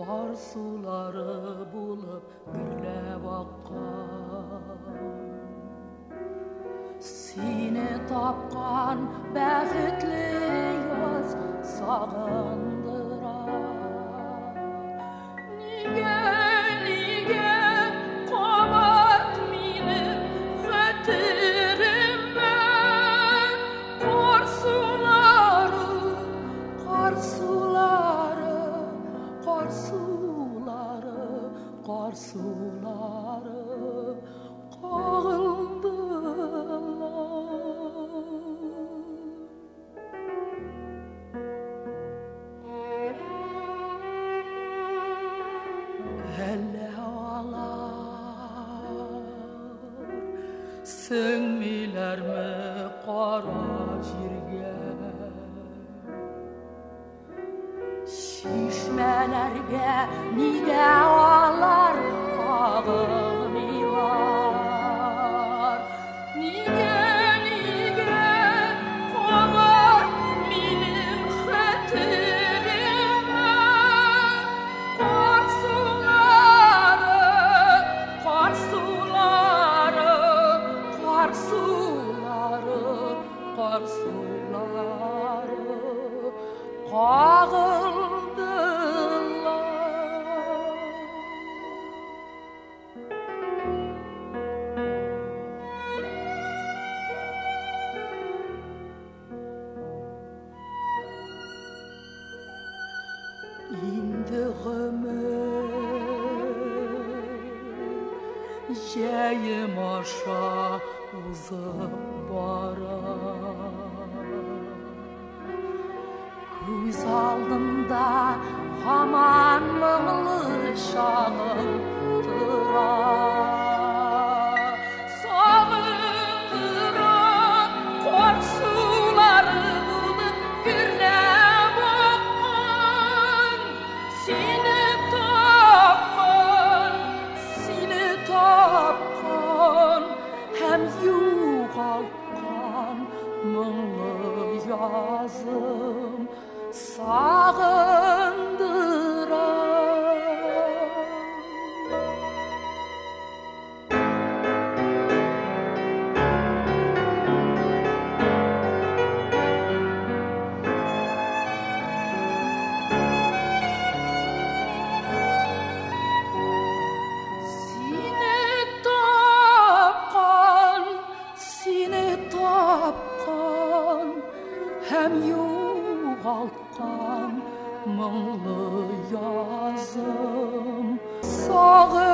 Қар сулары болып гүрлеп аққан, сені тапқан бақытлы яз сағындырар. Неге қабат менің хатырыма, қар сулары, қар сулары, қар сулары, қар сулары Әлі алар сіңмейлерме қара жерге, шишмелерге неге алар ағылмайлар. Неге қабат менің хатырыма, қар сулары, қар сулары, қар сулары, қар сулары қағылдылар. Енді ғұмыр жайым аша озып барар, көз алдымда ғаман мұңлы шағым тұрар. Сағындырар қар сулары болып гүрлеп аққан, сені тапқан һәм юғалтқан мұңлы язым сағындырар. Сені тапқан һәм юғалтқан мұңлы язым сағындырар.